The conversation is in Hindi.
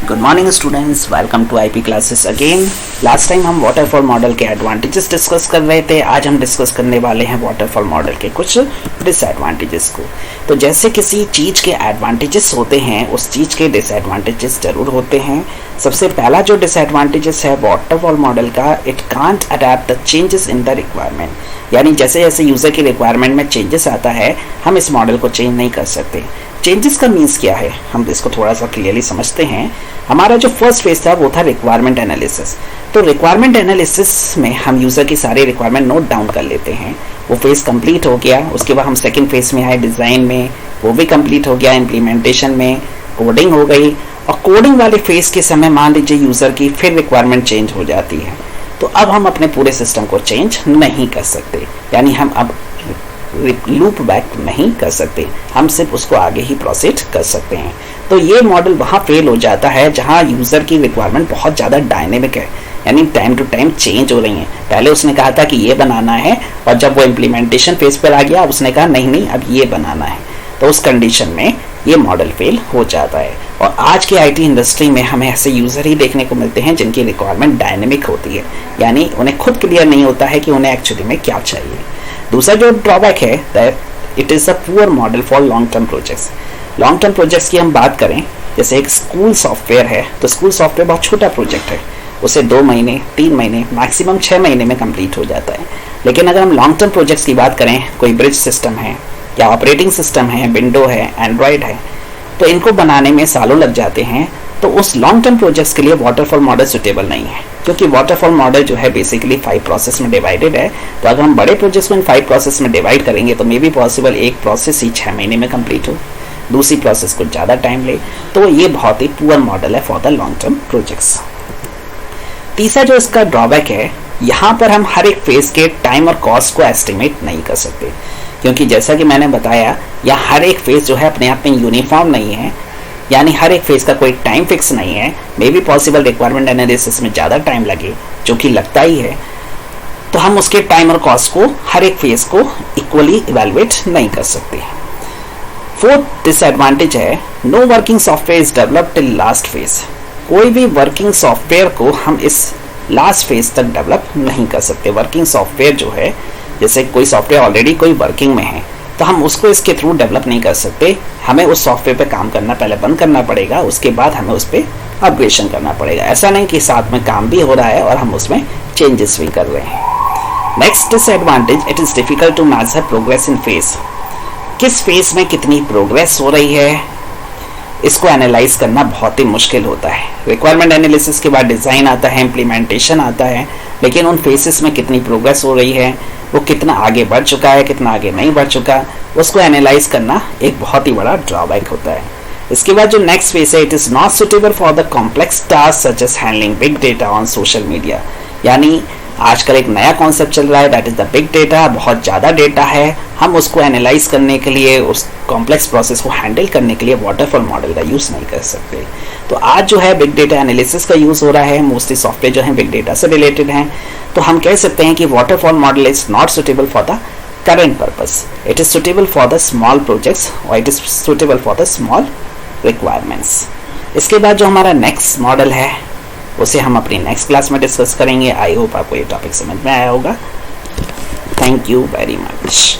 Good morning students, welcome to IP classes again. Last time हम वाटरफॉल मॉडल के एडवांटेजेस डिस्कस कर रहे थे। आज हम डिस्कस करने वाले हैं वाटरफॉल मॉडल के कुछ डिसएडवांटेजेस को। तो जैसे किसी चीज़ के एडवांटेजेस होते हैं, उस चीज़ के डिसएडवांटेजेस जरूर होते हैं। सबसे पहला जो डिसएडवांटेजेस है वाटरफॉल मॉडल का, it can't adapt the changes in the requirement. यानी जैसे जैसे यूज़र की रिक्वायरमेंट में चेंजेस आता है, हम इस मॉडल को चेंज नहीं कर सकते। चेंजेस का मीन्स क्या है, हम इसको थोड़ा सा क्लियरली समझते हैं। हमारा जो फर्स्ट फेज था वो था रिक्वायरमेंट एनालिसिस। तो रिक्वायरमेंट एनालिसिस में हम यूज़र की सारी रिक्वायरमेंट नोट डाउन कर लेते हैं। वो फेज कंप्लीट हो गया, उसके बाद हम सेकंड फेज में आए डिज़ाइन में, वो भी कंप्लीट हो गया। इम्प्लीमेंटेशन में कोडिंग हो गई, और कोडिंग वाले फेज के समय मान लीजिए यूज़र की फिर रिक्वायरमेंट चेंज हो जाती है, तो अब हम अपने पूरे सिस्टम को चेंज नहीं कर सकते। यानी हम अब लूप बैक नहीं कर सकते, हम सिर्फ उसको आगे ही प्रोसीड कर सकते हैं। तो ये मॉडल वहाँ फेल हो जाता है जहाँ यूज़र की रिक्वायरमेंट बहुत ज़्यादा डायनेमिक है, यानी टाइम टू टाइम चेंज हो रही है। पहले उसने कहा था कि ये बनाना है, और जब वो इम्प्लीमेंटेशन फेज पर आ गया उसने कहा नहीं अब ये बनाना है। तो उस कंडीशन में ये मॉडल फेल हो जाता है। और आज के आईटी इंडस्ट्री में हमें ऐसे यूज़र ही देखने को मिलते हैं जिनकी रिक्वायरमेंट डायनेमिक होती है, यानी उन्हें खुद क्लियर नहीं होता है कि उन्हें एक्चुअली में क्या चाहिए। दूसरा जो ड्रॉबैक है that it is a poor model for long term projects. Long term projects की हम बात करें, जैसे एक स्कूल सॉफ्टवेयर है, तो स्कूल सॉफ्टवेयर बहुत छोटा प्रोजेक्ट है, उसे 2 महीने 3 महीने मैक्सिमम 6 महीने में कंप्लीट हो जाता है। लेकिन अगर हम लॉन्ग टर्म प्रोजेक्ट्स की बात करें, कोई ब्रिज सिस्टम है या ऑपरेटिंग सिस्टम है, विंडो है, एंड्रॉयड है, तो इनको बनाने में सालों लग जाते हैं। तो उस लॉन्ग टर्म प्रोजेक्ट्स के लिए वाटरफॉल मॉडल सुटेबल नहीं है, क्योंकि वाटरफॉल मॉडल जो है बेसिकली 5 प्रोसेस में डिवाइडेड है। तो अगर हम बड़े प्रोजेक्ट्स को इन 5 प्रोसेस में डिवाइड करेंगे तो मे बी पॉसिबल एक प्रोसेस ही 6 महीने में कंप्लीट हो, दूसरी प्रोसेस को ज़्यादा टाइम ले। तो ये बहुत ही पुअर मॉडल है for the long term projects. तीसरा जो इसका ड्रॉबैक है, यहाँ पर हम हर एक फेज के टाइम और कॉस्ट को एस्टिमेट नहीं कर सकते, क्योंकि जैसा कि मैंने बताया यहाँ हर एक फेज जो है अपने आप में यूनिफॉर्म नहीं है, यानी हर एक फेज का कोई टाइम फिक्स नहीं है। May be possible requirement analysis में ज़्यादा टाइम लगे, जो कि लगता ही है, तो हम उसके टाइम और कॉस्ट को हर एक फेज को इक्वली इवेलुएट नहीं कर सकते। फोर्थ डिसएडवांटेज है no working software is developed till last phase. कोई भी वर्किंग सॉफ्टवेयर को हम इस लास्ट फेज तक डेवलप नहीं कर सकते। वर्किंग सॉफ्टवेयर जो है, जैसे कोई सॉफ्टवेयर ऑलरेडी कोई वर्किंग में है, तो हम उसको इसके थ्रू डेवलप नहीं कर सकते। हमें उस सॉफ्टवेयर पे काम करना पहले बंद करना पड़ेगा, उसके बाद हमें उस पर अपग्रेडेशन करना पड़ेगा। ऐसा नहीं कि साथ में काम भी हो रहा है और हम उसमें चेंजेस भी कर रहे हैं। Next disadvantage, it is difficult to measure progress in phase. किस फेज में कितनी प्रोग्रेस हो रही है, इसको एनालाइज करना बहुत ही मुश्किल होता है। रिक्वायरमेंट एनालिसिस के बाद डिज़ाइन आता है, इम्प्लीमेंटेशन आता है, लेकिन उन फेसेस में कितनी प्रोग्रेस हो रही है, वो कितना आगे बढ़ चुका है, कितना आगे नहीं बढ़ चुका, उसको एनालाइज करना एक बहुत ही बड़ा ड्रॉबैक होता है। इसके बाद जो नेक्स्ट फेज है, it is not suitable for the complex task such as handling big data on social media. यानी आजकल एक नया कॉन्सेप्ट चल रहा है, that is the big data. बहुत ज़्यादा डेटा है, हम उसको एनालाइज करने के लिए, उस कॉम्प्लेक्स प्रोसेस को हैंडल करने के लिए वाटरफॉल मॉडल का यूज़ नहीं कर सकते। तो आज जो है बिग डेटा एनालिसिस का यूज़ हो रहा है, मोस्टली सॉफ्टवेयर जो है बिग डेटा से रिलेटेड हैं। तो हम कह सकते हैं कि waterfall model is not suitable for the current purpose. It is suitable for the small projects or it is suitable for the small requirements. इसके बाद जो हमारा नेक्स्ट मॉडल है उसे हम अपनी नेक्स्ट क्लास में डिस्कस करेंगे। आई होप आपको ये टॉपिक समझ में आया होगा। Thank you very much.